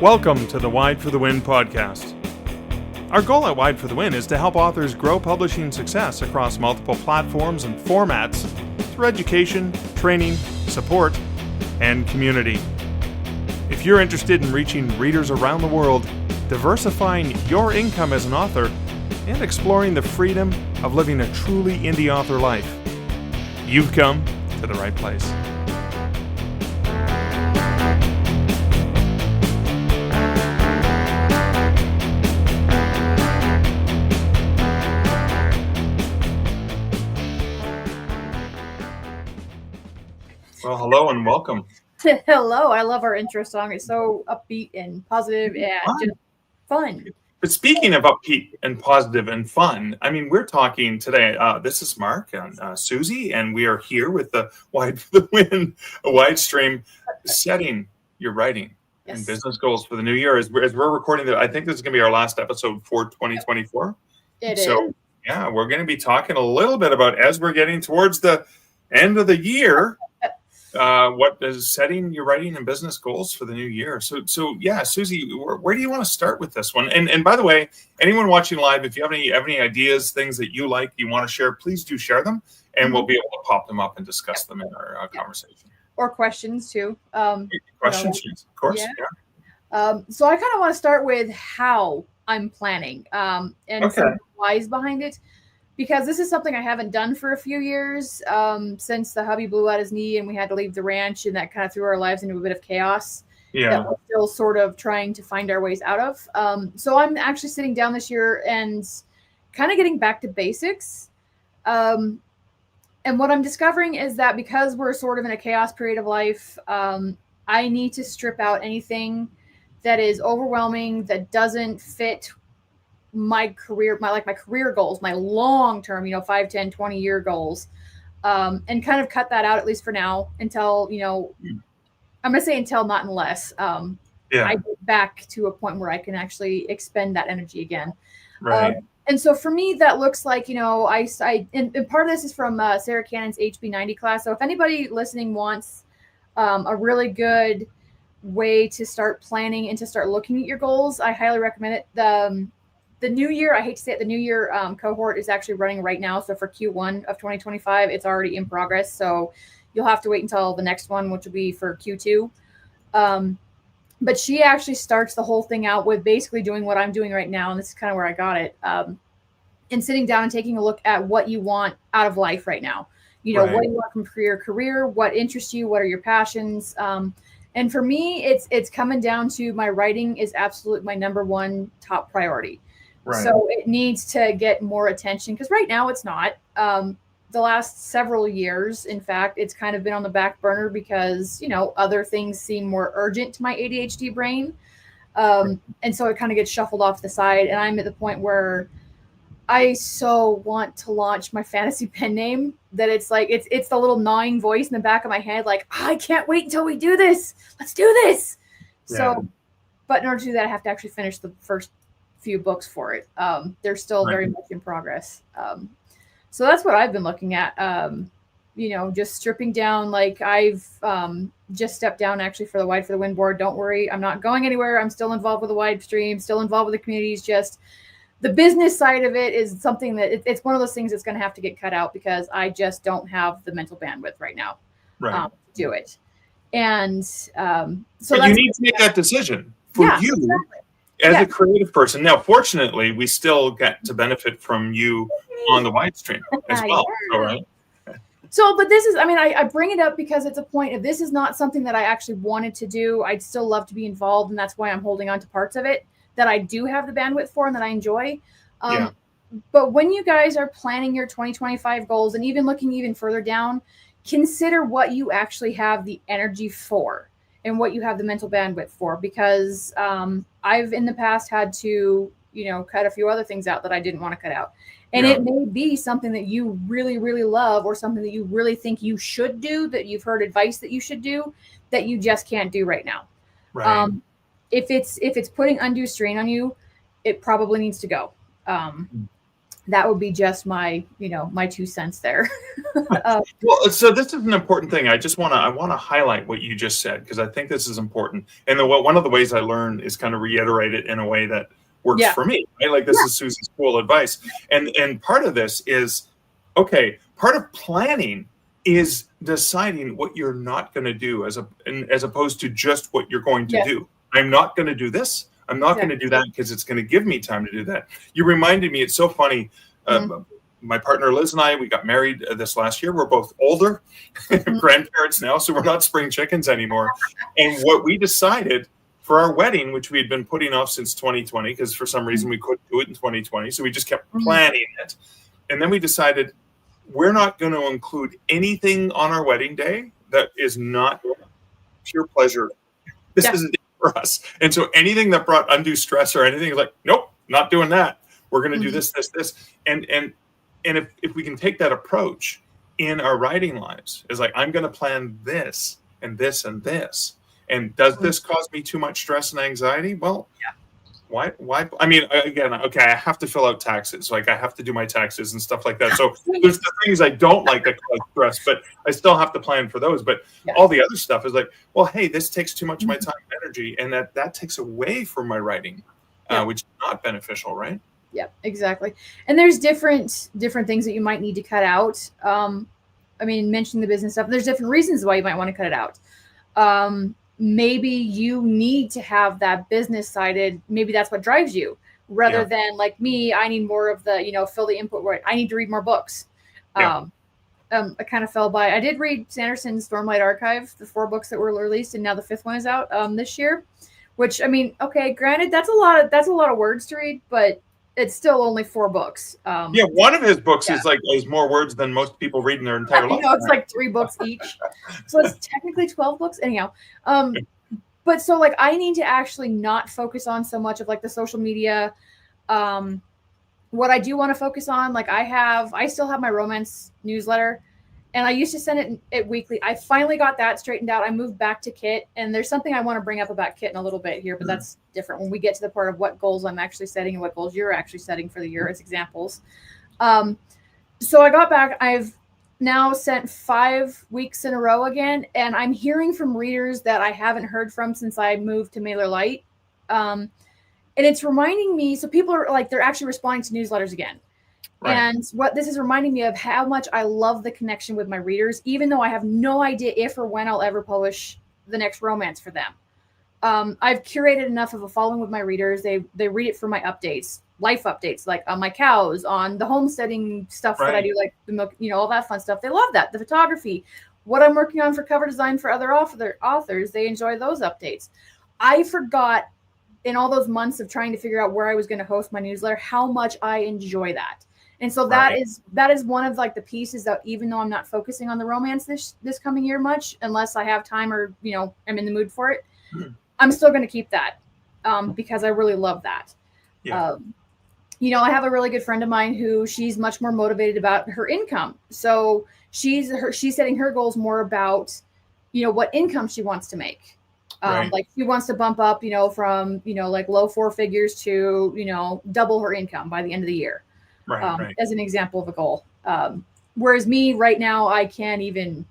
Welcome to the Wide for the Win podcast. Our goal at Wide for the Win is to help authors grow publishing success across multiple platforms and formats through education, training, support, and community. If you're interested in reaching readers around the world, diversifying your income as an author, and exploring the freedom of living a truly indie author life, you've come to the right place. Well, hello and welcome. Hello, I love our intro song. It's so upbeat and positive and just fun. But speaking of upbeat and positive and fun, I mean, we're talking today. This is Mark and Suzie, and we are here with the Wide for the Win, a wide stream setting your writing and business goals for the new year. As we're recording that, I think this is going to be our last episode for 2024. It is. Yeah, we're going to be talking a little bit about, as we're getting towards the end of the year, what is setting your writing and business goals for the new year. So yeah, Suzie, where do you want to start with this one? And by the way, anyone watching live, if you have any ideas, things that you like, you want to share, please do share them, and we'll be able to pop them up and discuss them in our conversation. Or questions too. Questions, yes, of course. Yeah. So I kind of want to start with how I'm planning and some whys behind it. Because this is something I haven't done for a few years since the hubby blew out his knee and we had to leave the ranch, and that kind of threw our lives into a bit of chaos that we're still sort of trying to find our ways out of. So I'm actually sitting down this year and kind of getting back to basics. And what I'm discovering is that because we're sort of in a chaos period of life, I need to strip out anything that is overwhelming, that doesn't fit my career, my career goals, my long-term, 5, 10, 20-year goals, and kind of cut that out, at least for now, until, I'm going to say until, not unless I get back to a point where I can actually expend that energy again. Right. And so for me, that looks like, and part of this is from Sarah Cannon's HB90 class. So if anybody listening wants a really good way to start planning and to start looking at your goals, I highly recommend it. The new year, I hate to say it, the new year cohort is actually running right now. So for Q1 of 2025, it's already in progress. So you'll have to wait until the next one, which will be for Q2. But she actually starts the whole thing out with basically doing what I'm doing right now. And this is kind of where I got it. And sitting down and taking a look at what you want out of life right now. What you want from career, what interests you, what are your passions. And for me, it's coming down to my writing is absolutely my number one top priority. Right. So it needs to get more attention because right now it's not. The last several years, in fact, it's kind of been on the back burner because, other things seem more urgent to my ADHD brain. And so it kind of gets shuffled off the side. And I'm at the point where I so want to launch my fantasy pen name that it's like, it's the little gnawing voice in the back of my head. Like, I can't wait until we do this. Let's do this. Yeah. So, but in order to do that, I have to actually finish the first few books for it. They're still very much in progress. So that's what I've been looking at, just stripping down. Like I've just stepped down actually for the Wide for the Win board. Don't worry, I'm not going anywhere. I'm still involved with the wide stream, still involved with the communities. Just the business side of it is something that it's one of those things that's going to have to get cut out because I just don't have the mental bandwidth right now to do it. And so you need to make that decision for you. Exactly. As a creative person. Now, fortunately, we still get to benefit from you on the wide stream as well. All right. So, but this is, I bring it up because it's a point of this is not something that I actually wanted to do. I'd still love to be involved. And that's why I'm holding on to parts of it that I do have the bandwidth for and that I enjoy. But when you guys are planning your 2025 goals and even looking even further down, consider what you actually have the energy for. And what you have the mental bandwidth for, because I've in the past had to, cut a few other things out that I didn't want to cut out. And it may be something that you really, really love or something that you really think you should do, that you've heard advice that you should do, that you just can't do right now. Right. If it's putting undue strain on you, it probably needs to go. that would be just my, my 2 cents there. Well, so this is an important thing. I want to highlight what you just said, because I think this is important. And one of the ways I learn is kind of reiterate it in a way that works Yeah. for me. Right? Like, this is Susie's cool advice. And part of this is, okay, part of planning is deciding what you're not going to do as opposed to just what you're going to do. I'm not going to do this. I'm not going to do that because it's going to give me time to do that. You reminded me, it's so funny. My partner Liz and I, we got married this last year. We're both older, grandparents now, so we're not spring chickens anymore. And what we decided for our wedding, which we had been putting off since 2020, because for some reason we couldn't do it in 2020, so we just kept planning it. And then we decided we're not going to include anything on our wedding day that is not pure pleasure. This is a day for us. And so anything that brought undue stress or anything is like, nope, not doing that. We're going to do this. And if we can take that approach in our writing lives, is like, I'm going to plan this and this and this. And does this cause me too much stress and anxiety? Well, why? I mean, again, okay, I have to fill out taxes. Like, I have to do my taxes and stuff like that. So there's the things I don't like that cause stress, but I still have to plan for those. But all the other stuff is like, well, hey, this takes too much of my time and energy, and that takes away from my writing, which is not beneficial, right? Yeah, exactly. And there's different things that you might need to cut out. I mean, mentioning the business stuff, there's different reasons why you might want to cut it out. Maybe you need to have that business sided. Maybe that's what drives you, rather than like me. I need more of the, fill the input where I need to read more books. I kind of fell by. I did read Sanderson's Stormlight Archive, the 4 books that were released, and now the 5th one is out this year. Which, I mean, okay, granted, that's a lot of words to read, but it's still only 4 books. One of his books is more words than most people read in their entire life. It's like 3 books each. So it's technically 12 books. Anyhow. But so like I need to actually not focus on so much of like the social media. What I do want to focus on, like I still have my romance newsletter, and I used to send it weekly. I finally got that straightened out. I moved back to Kit, and there's something I want to bring up about Kit in a little bit here, but that's different when we get to the part of what goals I'm actually setting and what goals you're actually setting for the year as examples. So I got back. I've now sent 5 weeks in a row again, and I'm hearing from readers that I haven't heard from since I moved to Mailer Lite. And it's reminding me, so people are like, they're actually responding to newsletters again. Right. And what this is reminding me of how much I love the connection with my readers, even though I have no idea if or when I'll ever publish the next romance for them. I've curated enough of a following with my readers. They read it for my updates, life updates, like on my cows, on the homesteading stuff that I do, like the milk, all that fun stuff. They love that. The photography, what I'm working on for cover design for other authors, they enjoy those updates. I forgot in all those months of trying to figure out where I was going to host my newsletter, how much I enjoy that. And so that is one of like the pieces that, even though I'm not focusing on the romance this coming year much, unless I have time or, I'm in the mood for it, I'm still going to keep that because I really love that. Yeah. I have a really good friend of mine who she's much more motivated about her income. So she's setting her goals more about, what income she wants to make. Like she wants to bump up, from, like low 4 figures to, double her income by the end of the year. As an example of a goal. Whereas me right now, I can't even,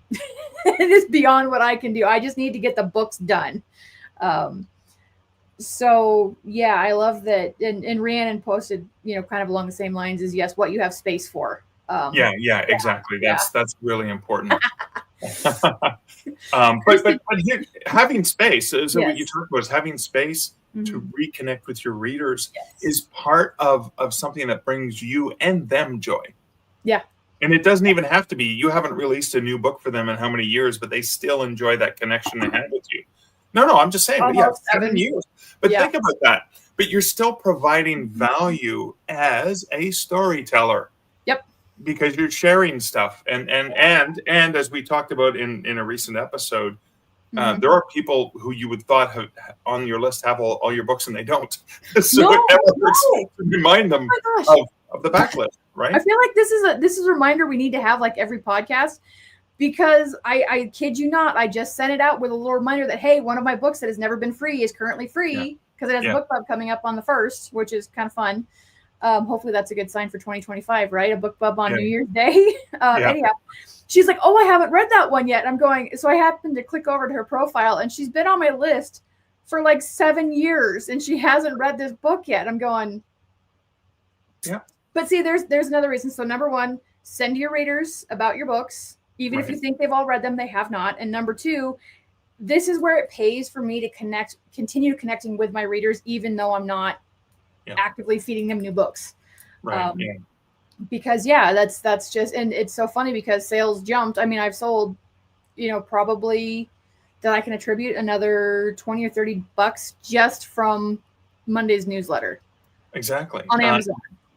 it's beyond what I can do. I just need to get the books done. So yeah, I love that. And Rhiannon posted, kind of along the same lines as, yes, what you have space for. Exactly. That's really important. But having space, so what you talked about is having space to reconnect with your readers is part of something that brings you and them joy. Yeah. And it doesn't even have to be, you haven't released a new book for them in how many years, but they still enjoy that connection they had with you. No, I'm just saying, 7 years. But think about that. But you're still providing value as a storyteller. Yep. Because you're sharing stuff. And as we talked about in a recent episode, there are people who you would thought on your list have all your books, and they don't. So it never hurts to remind them of the backlist, right? I feel like this is a reminder we need to have like every podcast, because I kid you not, I just sent it out with a little reminder that, hey, one of my books that has never been free is currently free because it has a book club coming up on the 1st, which is kind of fun. Hopefully that's a good sign for 2025, right? A book club on New Year's Day. Anyhow, she's like, oh, I haven't read that one yet. And I'm going, so I happened to click over to her profile, and she's been on my list for like 7 years, and she hasn't read this book yet. I'm going, yeah. But see, there's another reason. So number one, send your readers about your books. Even if you think they've all read them, they have not. And number two, this is where it pays for me to continue connecting with my readers, even though I'm not actively feeding them new books. Right. Because that's just, and it's so funny because sales jumped. I mean, I've sold, probably that I can attribute another $20 or $30 just from Monday's newsletter. Exactly. On Amazon.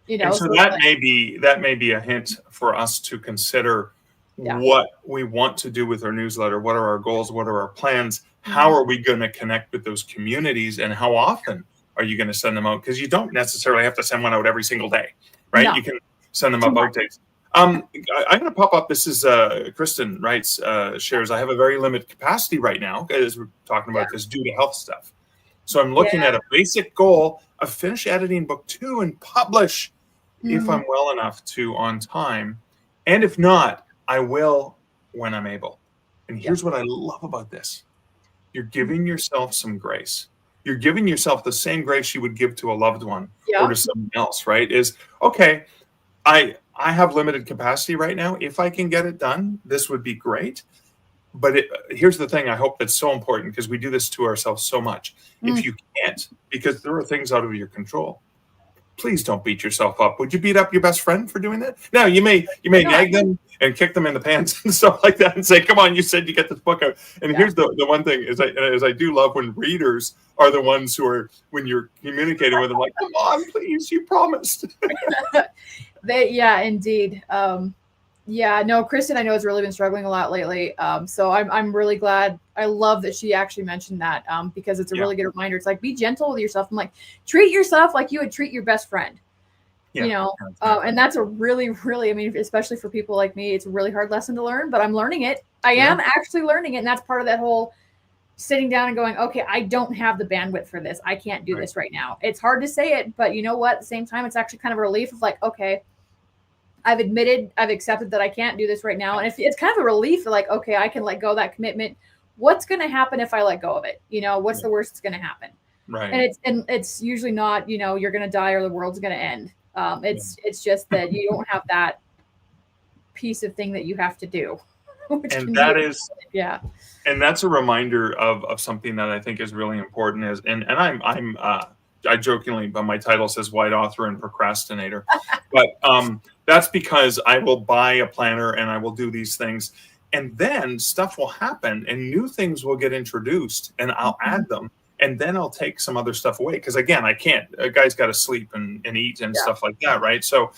And so that may be a hint for us to consider what we want to do with our newsletter. What are our goals? What are our plans? How are we going to connect with those communities? And how often are you going to send them out? Because you don't necessarily have to send one out every single day, right? No. You can send them out outtakes. I'm going to pop up. This is Kristen writes, shares, I have a very limited capacity right now, as we're talking about this due to health stuff. So I'm looking at a basic goal of finish editing book 2 and publish if I'm well enough to on time. And if not, I will when I'm able. And here's what I love about this. You're giving yourself some grace. You're giving yourself the same grace you would give to a loved one or to someone else, right? Is, okay, I have limited capacity right now. If I can get it done, this would be great. But here's the thing I hope that's so important, because we do this to ourselves so much. If you can't, because there are things out of your control, please don't beat yourself up. Would you beat up your best friend for doing that? Now, you may nag them and kick them in the pants and stuff like that and say, come on, you said you get this book out. And here's the one thing is I do love when readers are the ones who are, when you're communicating with them, like, come on, please, you promised. Indeed. Kristen, I know has really been struggling a lot lately. So I'm really glad. I love that she actually mentioned that because it's a really good reminder. It's like, be gentle with yourself. I'm like, treat yourself like you would treat your best friend. And that's a really, really, I mean, especially for people like me, it's a really hard lesson to learn, but I'm learning it. I am actually learning it. And that's part of that whole sitting down and going, okay, I don't have the bandwidth for this. I can't do this right now. It's hard to say it, but you know what? At the same time, it's actually kind of a relief of like, okay, I've accepted that I can't do this right now. And if it's kind of a relief, like, okay, I can let go of that commitment. What's going to happen if I let go of it? What's the worst that's going to happen? Right. And it's usually not, you're going to die or the world's going to end. It's just that you don't have that piece of thing that you have to do. And that is, and that's a reminder of something that I think is really important is, and I jokingly, but my title says white author and procrastinator, but that's because I will buy a planner and I will do these things, and then stuff will happen and new things will get introduced and I'll add them, and then I'll take some other stuff away. Because again, I can't, a guy's got to sleep and eat and stuff like that, right? So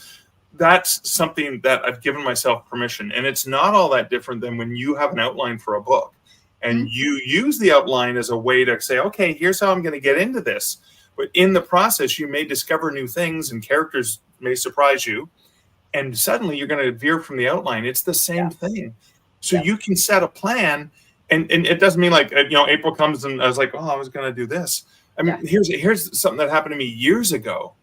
that's something that I've given myself permission. And it's not all that different than when you have an outline for a book and you use the outline as a way to say, okay, here's how I'm going to get into this. But in the process, you may discover new things and characters may surprise you. And suddenly you're going to veer from the outline. It's the same thing. So you can set a plan. And it doesn't mean like, April comes and I was like, oh, I was going to do this. I mean, here's something that happened to me years ago.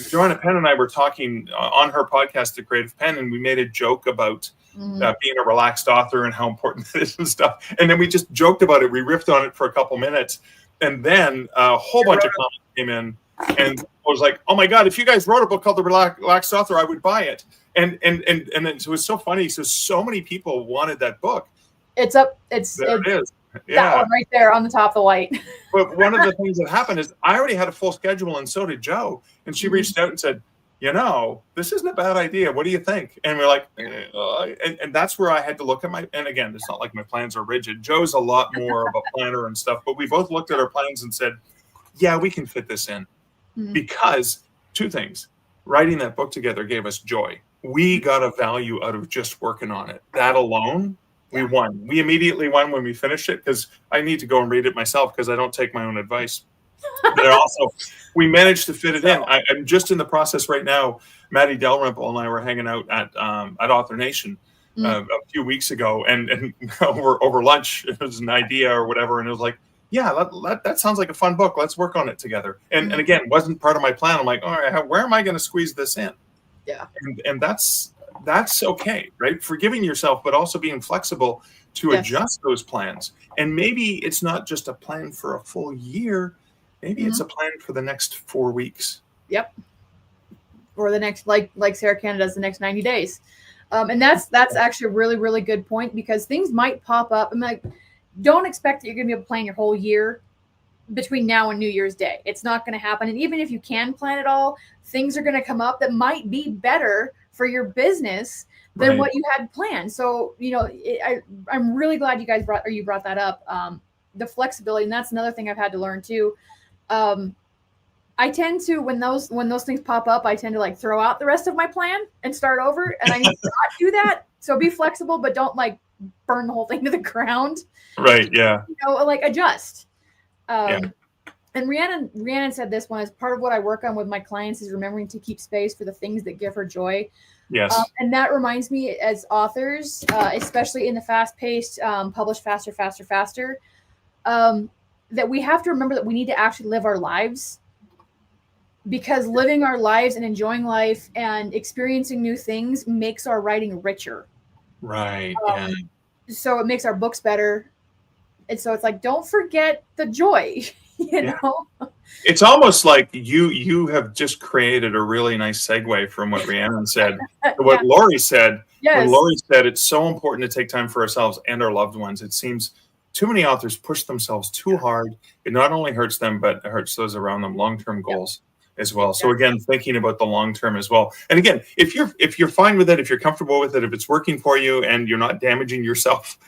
Joanna Penn and I were talking on her podcast, The Creative Pen, and we made a joke about being a relaxed author and how important that is and stuff. And then we just joked about it. We riffed on it for a couple minutes. And then a whole bunch of comments came in. And I was like, oh my God, if you guys wrote a book called The Relaxed Author, I would buy it. And then it was so funny. So many people wanted that book. It is. That one right there on the top of the white. But one of the things that happened is I already had a full schedule, and so did Joe. And she reached out and said, this isn't a bad idea. What do you think? And we're like, and that's where I had to look at and again, it's not like my plans are rigid. Joe's a lot more of a planner and stuff, but we both looked at our plans and said, yeah, we can fit this in. Because two things, writing that book together gave us joy. We got a value out of just working on it. That alone, we won. We immediately won when we finished it because I need to go and read it myself because I don't take my own advice. But also, we managed to fit it in. I'm just in the process right now. Maddie Dalrymple and I were hanging out at Author Nation a few weeks ago, and over lunch, it was an idea or whatever, and it was like, yeah, that sounds like a fun book. Let's work on it together. And again, wasn't part of my plan. I'm like, all right, where am I going to squeeze this in? Yeah. And that's okay, right? Forgiving yourself, but also being flexible to adjust those plans. And maybe it's not just a plan for a full year. Maybe it's a plan for the next 4 weeks. Yep. Or the next, like Sarah Canada does, the next 90 days. And that's actually a really, really good point, because things might pop up. I'm like, don't expect that you're going to be able to plan your whole year between now and New Year's Day. It's not going to happen. And even if you can plan it all, things are going to come up that might be better for your business than what you had planned. So, I'm really glad you guys brought that up. The flexibility. And that's another thing I've had to learn too. I tend to, when those things pop up, I tend to like throw out the rest of my plan and start over. And I need to not do that. So be flexible, but don't like burn the whole thing to the ground. Right. Yeah. Like adjust. And Rhiannon said this one is part of what I work on with my clients is remembering to keep space for the things that give her joy. Yes. And that reminds me, as authors, especially in the fast-paced, publish faster, that we have to remember that we need to actually live our lives, because living our lives and enjoying life and experiencing new things makes our writing richer. Right. So it makes our books better. And so it's like, don't forget the joy, you know? It's almost like you have just created a really nice segue from what Rhiannon said to what Lori said. Yes. When Lori said it's so important to take time for ourselves and our loved ones. It seems too many authors push themselves too hard. It not only hurts them, but it hurts those around them, long-term goals as well. So again, thinking about the long term as well. And again, if you're fine with it, if you're comfortable with it, if it's working for you and you're not damaging yourself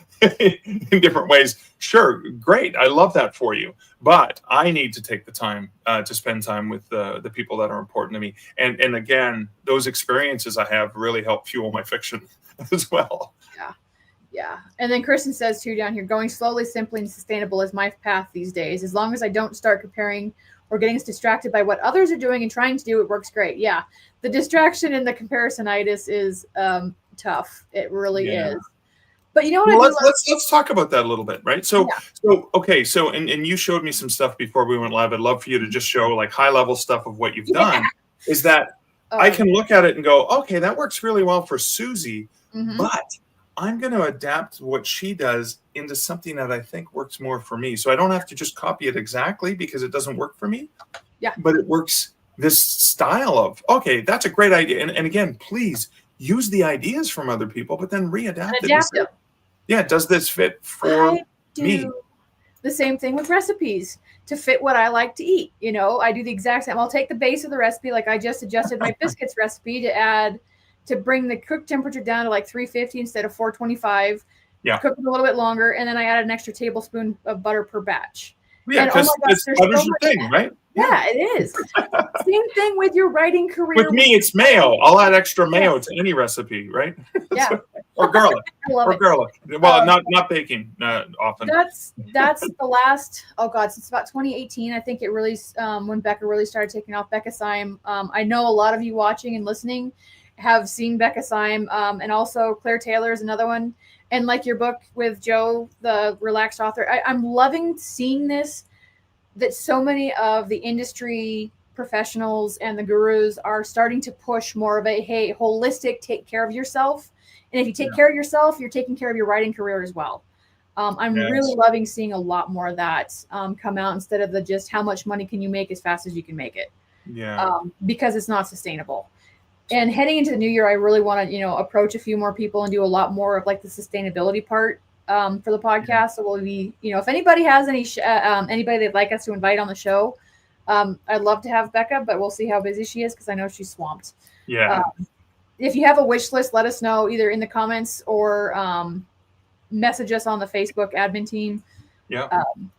in different ways, sure, great. I love that for you. But I need to take the time to spend time with the people that are important to me. And again, those experiences I have really help fuel my fiction as well. Yeah. And then Kristen says too down here, going slowly, simply, and sustainable is my path these days. As long as I don't start comparing or getting us distracted by what others are doing and trying to do, it works great. Yeah. The distraction and the comparisonitis is tough. It really is. But you know what? Let's talk about that a little bit, right? So you showed me some stuff before we went live. I'd love for you to just show like high level stuff of what you've done. Is that I can look at it and go, okay, that works really well for Suzie, but I'm going to adapt what she does into something that I think works more for me. So I don't have to just copy it exactly because it doesn't work for me. Yeah. But it works this style of, okay, that's a great idea. And again, please use the ideas from other people, but then readapt it. Say, yeah, does this fit for me? The same thing with recipes to fit what I like to eat. You know, I do the exact same. I'll take the base of the recipe. Like I just adjusted my biscuits recipe to bring the cook temperature down to like 350 instead of 425. Yeah. Cook it a little bit longer. And then I added an extra tablespoon of butter per batch. Yeah, because butter's your thing, right? Yeah, it is. Same thing with your writing career. With me, it's mayo. I'll add extra mayo to any recipe, right? Yeah. Or garlic. Or garlic. Well, not baking often. That's the last, since about 2018, I think it really, when Becca really started taking off. Becca Syme. I know a lot of you watching and listening have seen Becca Syme, and also Claire Taylor is another one. And like your book with Joe, the relaxed author, I'm loving seeing this, that so many of the industry professionals and the gurus are starting to push more of a, hey, holistic, take care of yourself. And if you take care of yourself, you're taking care of your writing career as well. I'm really loving seeing a lot more of that come out instead of the just how much money can you make as fast as you can make it. Yeah. Because it's not sustainable. And heading into the new year, I really want to, approach a few more people and do a lot more of like the sustainability part for the podcast. So we'll be, if anybody has anybody they'd like us to invite on the show, I'd love to have Becca, but we'll see how busy she is because I know she's swamped. Yeah. If you have a wish list, let us know either in the comments or message us on the Facebook admin team. Yeah.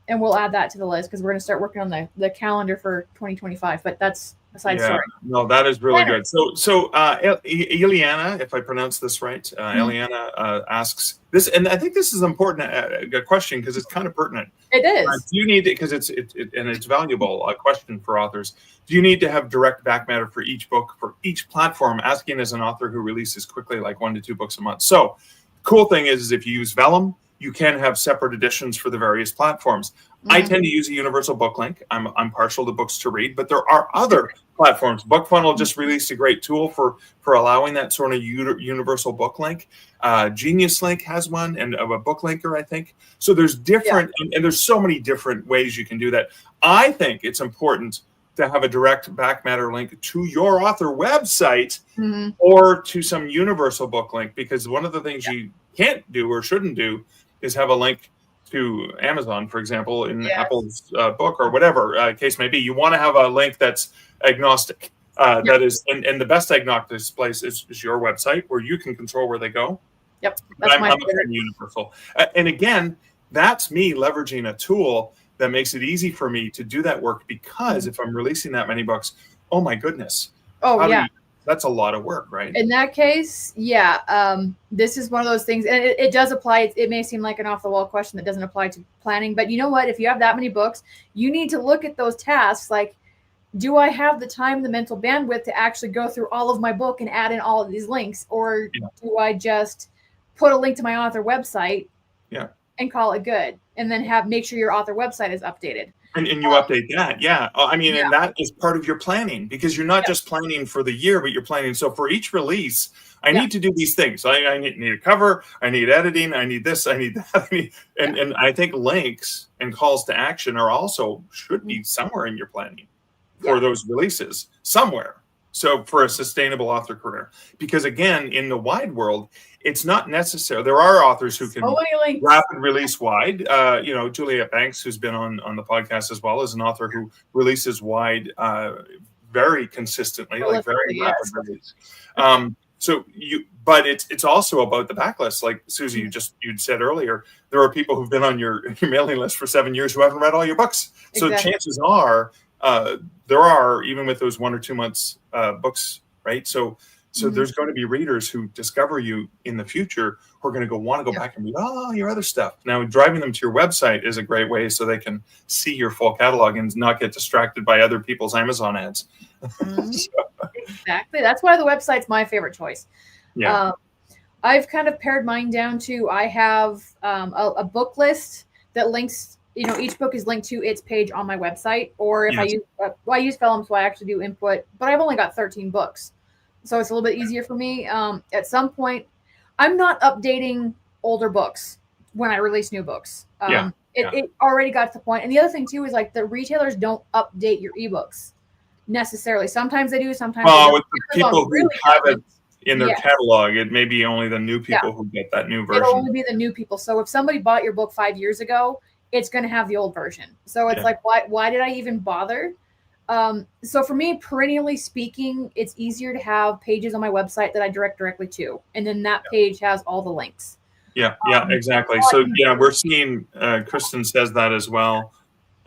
And we'll add that to the list because we're going to start working on the calendar for 2025. But that's a side story. No, that is really good. So Eliana, if I pronounce this right, Eliana asks this, and I think this is important a question because it's kind of pertinent. It is. Do you need it because it's valuable a question for authors? Do you need to have direct back matter for each book for each platform? Asking as an author who releases quickly, like 1 to 2 books a month. So, cool thing is if you use Vellum, you can have separate editions for the various platforms. I tend to use a universal book link. I'm partial to books to read, but there are other platforms. BookFunnel just released a great tool for allowing that sort of universal book link. Genius Link has one, and a book linker, I think. So there's different, and there's so many different ways you can do that. I think it's important to have a direct back matter link to your author website or to some universal book link, because one of the things you can't do or shouldn't do is have a link to Amazon, for example, in Apple's book or whatever case may be. You want to have a link that's agnostic. That is, and the best agnostic place is your website, where you can control where they go. Yep, I'm a fan of universal. And again, that's me leveraging a tool that makes it easy for me to do that work, because if I'm releasing that many books, oh my goodness. That's a lot of work, right? In that case, this is one of those things, and it does apply. It may seem like an off-the-wall question that doesn't apply to planning, but you know what? If you have that many books, you need to look at those tasks like, do I have the time, the mental bandwidth to actually go through all of my book and add in all of these links? Or do I just put a link to my author website and call it good? And then make sure your author website is updated. And you update that, I mean, and that is part of your planning, because you're not just planning for the year, but you're planning. So for each release, I need to do these things. I need a cover, I need editing, I need this, I need that. And I think links and calls to action should be somewhere in your planning for those releases, somewhere. So for a sustainable author career, because again, in the wide world, it's not necessary. There are authors who can rapid release wide. Juliet Banks, who's been on the podcast as well, is an author who releases wide very consistently, very rapid release. But it's also about the backlist. Like Suzie, you'd said earlier, there are people who've been on your mailing list for 7 years who haven't read all your books. So chances are there are, even with those 1 or 2 months books, right? So there's going to be readers who discover you in the future who are going to want to go back and read your other stuff. Now, driving them to your website is a great way so they can see your full catalog and not get distracted by other people's Amazon ads. Exactly. That's why the website's my favorite choice. I've kind of pared mine down to, I have a book list that links, each book is linked to its page on my website. Or if I use Vellum, so I actually do input, but I've only got 13 books. So it's a little bit easier for me. At some point, I'm not updating older books when I release new books. It already got to the point. And the other thing too is, like, the retailers don't update your ebooks necessarily. Sometimes they do, sometimes they don't. With the people who have it in their catalog, it may be only the new people who get that new version. It'll only be the new people. So if somebody bought your book 5 years ago, it's going to have the old version. So it's like, why did I even bother? So for me, perennially speaking, it's easier to have pages on my website that I direct directly to. And then that page has all the links. Exactly. So we're seeing, Kristen says that as well.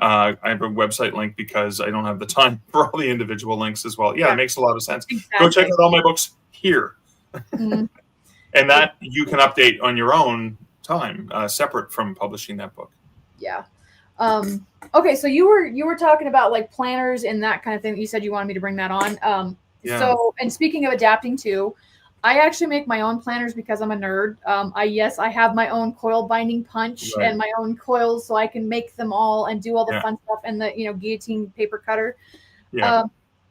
I have a website link because I don't have the time for all the individual links as well. It makes a lot of sense. Exactly. Go check out all my books here. And that you can update on your own time, separate from publishing that book. Okay, so you were talking about like planners and that kind of thing. You said you wanted me to bring that on. So, and speaking of adapting too, I actually make my own planners because I'm a nerd. I have my own coil binding punch and my own coils, so I can make them all and do all the fun stuff, and the guillotine paper cutter.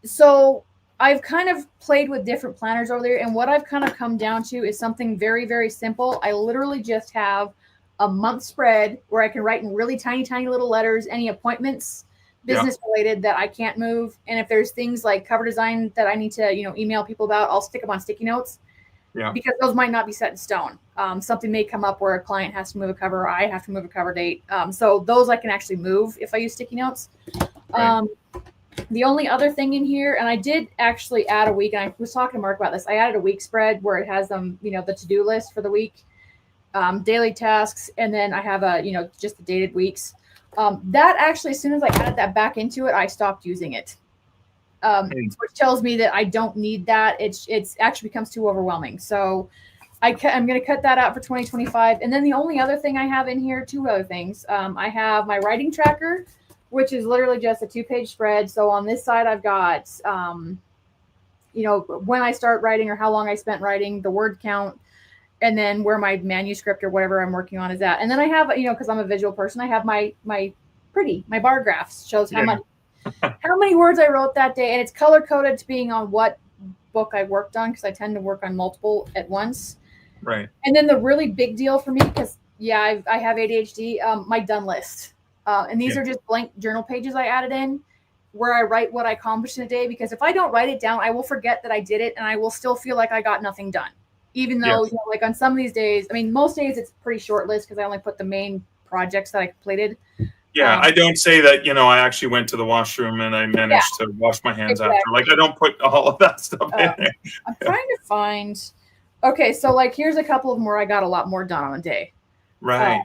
So I've kind of played with different planners over there, and what I've kind of come down to is something very, very simple. I literally just have a month spread where I can write in really tiny, tiny little letters, any appointments, business related that I can't move. And if there's things like cover design that I need to, email people about, I'll stick them on sticky notes because those might not be set in stone. Something may come up where a client has to move a cover, or I have to move a cover date. So those I can actually move if I use sticky notes. The only other thing in here, and I did actually add a week, and I was talking to Mark about this. I added a week spread where it has them, the to-do list for the week. Daily tasks, and then I have just the dated weeks. That actually, as soon as I added that back into it, I stopped using it, which tells me that I don't need that. It's actually becomes too overwhelming. So I'm going to cut that out for 2025. And then the only other thing I have in here, two other things. I have my writing tracker, which is literally just a 2-page spread. So on this side, I've got, when I start writing or how long I spent writing, the word count, and then where my manuscript or whatever I'm working on is at. And then I have, because I'm a visual person, I have my pretty. My bar graphs shows how many words I wrote that day, and it's color coded to being on what book I worked on, because I tend to work on multiple at once. Right. And then the really big deal for me, because I have ADHD, my done list. And these are just blank journal pages I added in where I write what I accomplished in a day, because if I don't write it down, I will forget that I did it, and I will still feel like I got nothing done. Even though, like on some of these days, I mean, most days it's a pretty short list because I only put the main projects that I completed. Yeah, I don't say that, I actually went to the washroom and I managed to wash my hands after. Like, I don't put all of that stuff in there. I'm trying to find. Okay, so like here's a couple of them where I got a lot more done on a day. Right.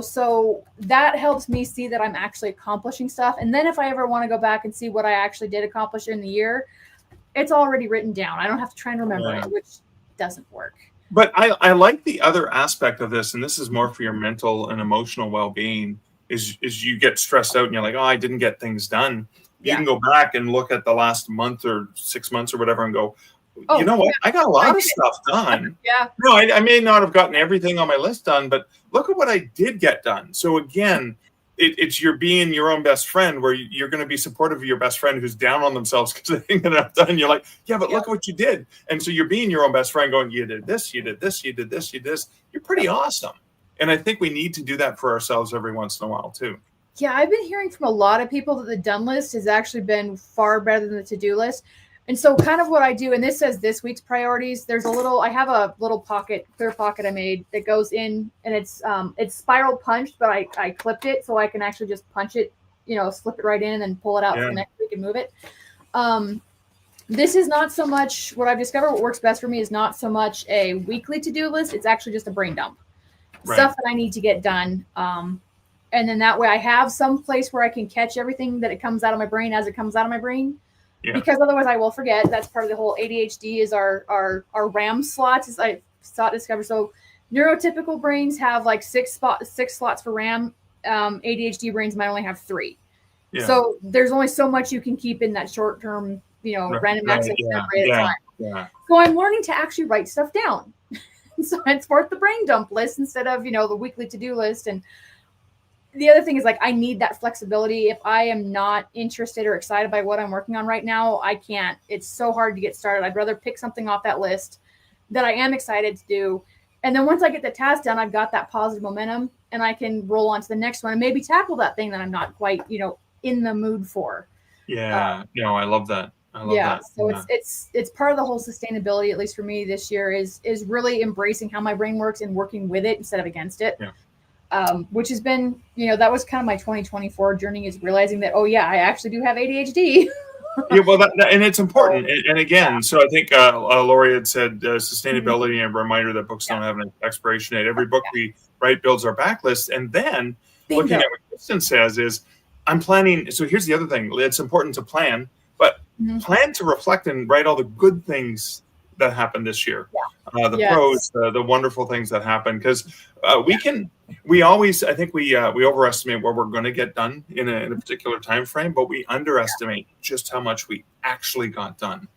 So that helps me see that I'm actually accomplishing stuff. And then if I ever want to go back and see what I actually did accomplish in the year, it's already written down. I don't have to try and remember it, which doesn't work. But I like the other aspect of this, and this is more for your mental and emotional well-being, is you get stressed out and you're like, oh, I didn't get things done. You can go back and look at the last month or 6 months or whatever and go, you know what? I got a lot of stuff done. No, I may not have gotten everything on my list done, but look at what I did get done. So again, it's you're being your own best friend, where you're going to be supportive of your best friend who's down on themselves because they didn't get enough done. You're like, but look at what you did. And so you're being your own best friend going, you did this, you did this, you did this, you did this. You're pretty awesome. And I think we need to do that for ourselves every once in a while too. Yeah, I've been hearing from a lot of people that the done list has actually been far better than the to-do list. And so kind of what I do, and this says this week's priorities, I have a little clear pocket I made that goes in, and it's spiral punched, but I clipped it so I can actually just punch it, slip it right in and then pull it out for the next week and move it. This is not so much what I've discovered. What works best for me is not so much a weekly to-do list. It's actually just a brain dump. Stuff that I need to get done. And then that way I have some place where I can catch everything that it comes out of my brain as it comes out of my brain. Yeah. Because otherwise I will forget. That's part of the whole ADHD is our RAM slots, as I discovered. So neurotypical brains have like six slots for RAM. ADHD brains might only have 3. Yeah. So there's only so much you can keep in that short term, random access memory at a time. Yeah. So I'm learning to actually write stuff down. So it's worth the brain dump list instead of, the weekly to-do list. And the other thing is, like, I need that flexibility. If I am not interested or excited by what I'm working on right now, I can't. It's so hard to get started. I'd rather pick something off that list that I am excited to do. And then once I get the task done, I've got that positive momentum and I can roll on to the next one and maybe tackle that thing that I'm not quite, in the mood for. Yeah. I love that. So it's part of the whole sustainability, at least for me this year, is really embracing how my brain works and working with it instead of against it. Yeah. Which has been, that was kind of my 2024 journey, is realizing that, I actually do have ADHD. And it's important. And again, so I think Lori had said sustainability and a reminder that books don't have an expiration date. Every book we write builds our backlist. And then looking at what Kristen says is, I'm planning. So here's the other thing. It's important to plan, but plan to reflect and write all the good things that happened this year. The pros, the wonderful things that happen. Because we always, I think we overestimate what we're going to get done in a particular time frame, but we underestimate just how much we actually got done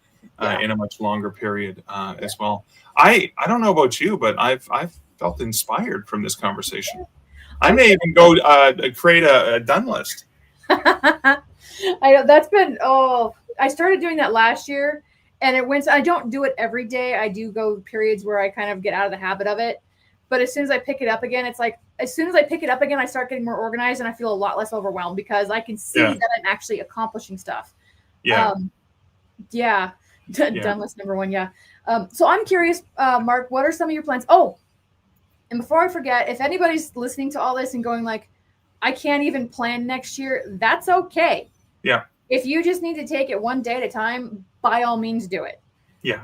in a much longer period as well. I don't know about you, but I've felt inspired from this conversation. I may even go create a done list. I know that's been, I started doing that last year, and I don't do it every day. I do go periods where I kind of get out of the habit of it. But as soon as I pick it up again, it's like, as soon as I pick it up again, I start getting more organized and I feel a lot less overwhelmed because I can see that I'm actually accomplishing stuff. Done list number 1. So I'm curious, Mark, what are some of your plans? And before I forget, if anybody's listening to all this and going like, I can't even plan next year, that's okay. Yeah. If you just need to take it one day at a time, by all means do it. Yeah.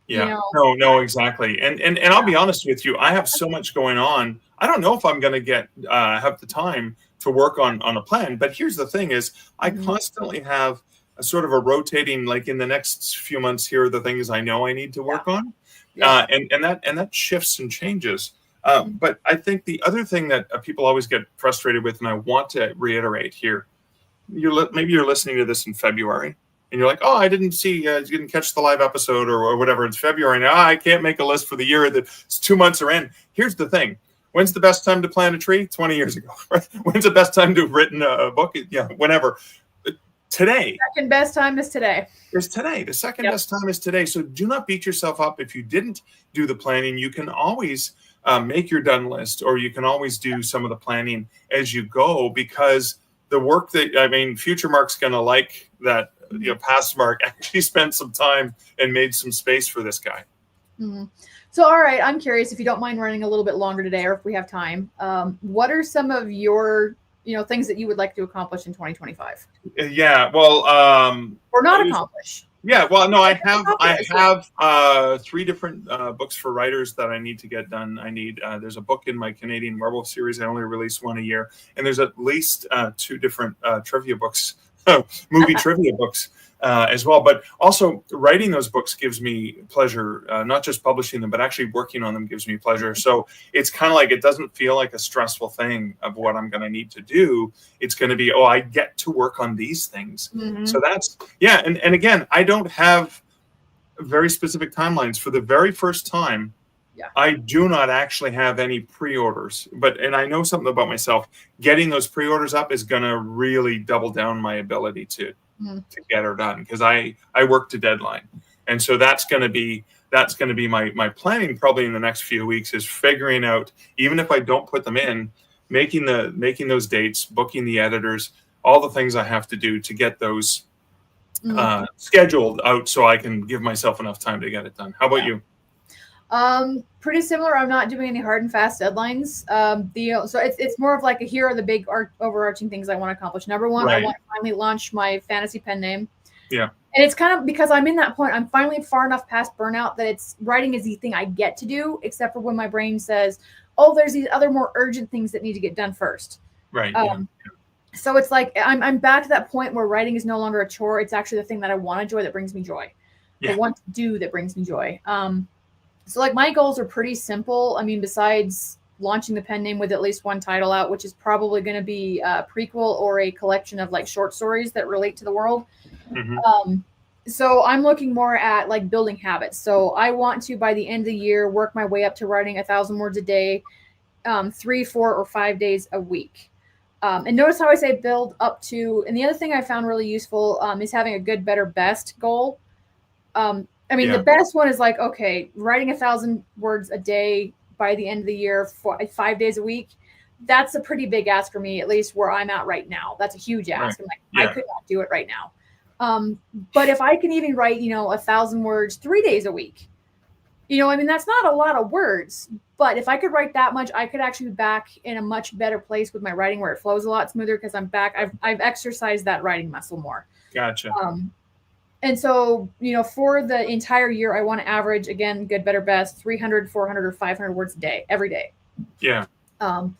No, exactly. And I'll be honest with you, I have so much going on. I don't know if I'm going to have the time to work on a plan. But here's the thing is, I constantly have a sort of a rotating, like in the next few months, here are the things I know I need to work on. And that shifts and changes. But I think the other thing that people always get frustrated with, and I want to reiterate here, maybe you're listening to this in February and you're like, I didn't catch the live episode or whatever. It's February now. I can't make a list for the year. That's 2 months are in. Here's the thing. When's the best time to plant a tree? 20 years ago. Right? When's the best time to have written a book? Yeah, whenever. Today. Second best time is today. Is today. The second best time is today. So do not beat yourself up if you didn't do the planning. You can always make your done list, or you can always do some of the planning as you go, because the work future Mark's going to like that, past Mark actually spent some time and made some space for this guy. Mm-hmm. So, all right, I'm curious, if you don't mind running a little bit longer today, or if we have time, what are some of your things that you would like to accomplish in 2025? Yeah, well, or not accomplish. Yeah, well, no, I have 3 different books for writers that I need to get done. There's a book in my Canadian Werewolf series. I only release one a year, and there's at least 2 different trivia books, movie trivia books as well. But also writing those books gives me pleasure. Not just publishing them, but actually working on them gives me pleasure. So it's kind of like, it doesn't feel like a stressful thing of what I'm going to need to do. It's going to be, I get to work on these things. Mm-hmm. So that's, And again, I don't have very specific timelines. For the very first time, I do not actually have any pre-orders, and I know something about myself. Getting those pre-orders up is going to really double down my ability to get her done, because I work to deadline. And so that's going to be my planning probably in the next few weeks, is figuring out, even if I don't put them in, making those dates, booking the editors, all the things I have to do to get those scheduled out, so I can give myself enough time to get it done. How about you? Pretty similar. I'm not doing any hard and fast deadlines. So it's more of like, here are the big overarching things I want to accomplish. Number one, I want to finally launch my fantasy pen name. Yeah. And it's kind of because I'm in that point. I'm finally far enough past burnout that writing is the thing I get to do, except for when my brain says, there's these other more urgent things that need to get done first. Right. So it's like, I'm back to that point where writing is no longer a chore. It's actually the thing that I want to enjoy, that brings me joy. I want to do that brings me joy. So like, my goals are pretty simple. I mean, besides launching the pen name with at least one title out, which is probably going to be a prequel or a collection of like short stories that relate to the world. Mm-hmm. So I'm looking more at like building habits. So I want to, by the end of the year, work my way up to writing 1,000 words a day, 3, 4, or 5 days a week. And notice how I say build up to. And the other thing I found really useful is having a good, better, best goal. The best one is like, okay, writing 1,000 words a day by the end of the year, 5 days a week. That's a pretty big ask for me, at least where I'm at right now. That's a huge ask. Right. I'm like, I could not do it right now. But if I can even write, 1,000 words 3 days a week, that's not a lot of words, but if I could write that much, I could actually be back in a much better place with my writing, where it flows a lot smoother, because I'm back. I've exercised that writing muscle more. Gotcha. And so, for the entire year, I want to average, again, good, better, best, 300, 400, or 500 words a day, every day. Yeah. And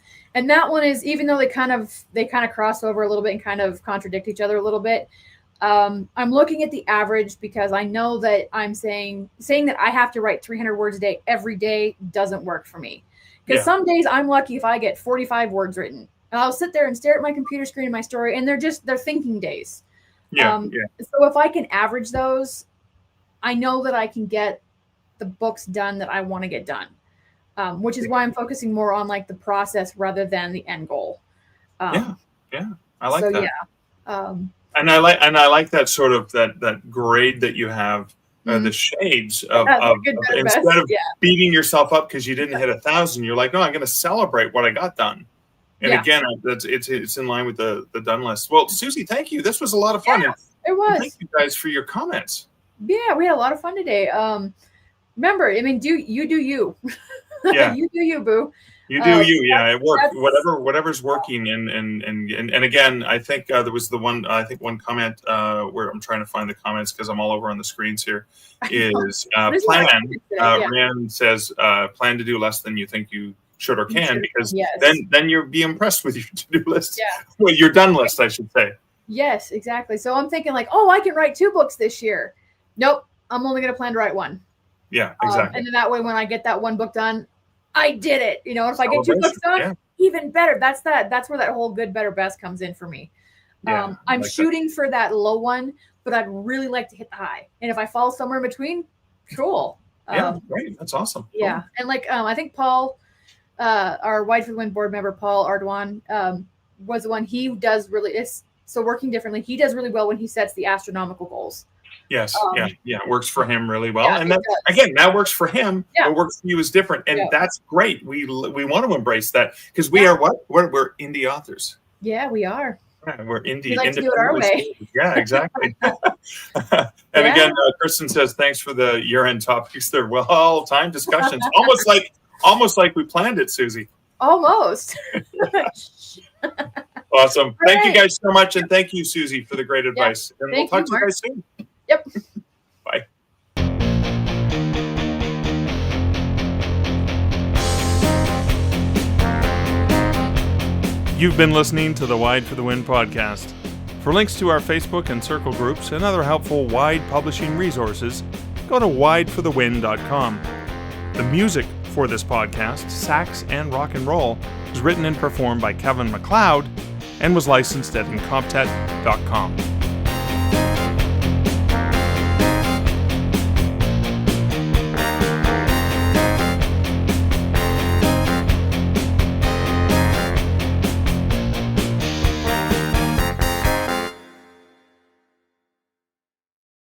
that one is, even though they kind of cross over a little bit and kind of contradict each other a little bit, I'm looking at the average, because I know that I'm saying that I have to write 300 words a day every day doesn't work for me. Because some days I'm lucky if I get 45 words written, and I'll sit there and stare at my computer screen in my story, and they're thinking days. So if I can average those, I know that I can get the books done that I want to get done, which is why I'm focusing more on like the process rather than the end goal. I like that. And I like that sort of that grade that you have, the shades of instead of beating yourself up because you didn't hit 1,000, you're like, no, I'm going to celebrate what I got done. And again, it's in line with the done list. Well, Suzie, thank you. This was a lot of fun. Yeah, it was. And thank you guys for your comments. Yeah, we had a lot of fun today. Remember, do you. Yeah. You do you, boo. You do you. Yeah, it worked. Whatever's working. And again, I think there was one comment where I'm trying to find the comments because I'm all over on the screens here, is plan. Rand says plan to do less than you think you should or can, because then you'll be impressed with your to-do list. Yeah. Well, your done list, I should say. Yes, exactly. So I'm thinking like, I can write 2 books this year. Nope, I'm only going to plan to write 1. Yeah, exactly. And then that way, when I get that 1 book done, I did it. If I get 2 books done, even better. That's where that whole good, better, best comes in for me. I'm like shooting for that low one, but I'd really like to hit the high. And if I fall somewhere in between, cool. Yeah, great. That's awesome. Yeah, and I think Paul our Wide for the Win board member, Paul Ardoin, was the one. He does really, it's so working differently. He does really well when he sets the astronomical goals. Yes. Yeah. It works for him really well. Yeah, And that, again, that works for him. Yeah. What works for you is different. And that's great. We want to embrace that because we are what? We're indie authors. Yeah, we are. Yeah, we're indie. We like to do it our way. Yeah, exactly. And again, Kristen says, thanks for the year-end topics. They're well-timed discussions. Almost like we planned it, Suzie. Almost. Awesome. Thank you guys so much. And thank you, Suzie, for the great advice. And we'll talk to you guys soon. Yep. Bye. You've been listening to the Wide for the Win podcast. For links to our Facebook and Circle groups and other helpful Wide publishing resources, go to wideforthewin.com. The music for this podcast, Sax and Rock and Roll, was written and performed by Kevin MacLeod and was licensed at incomptet.com.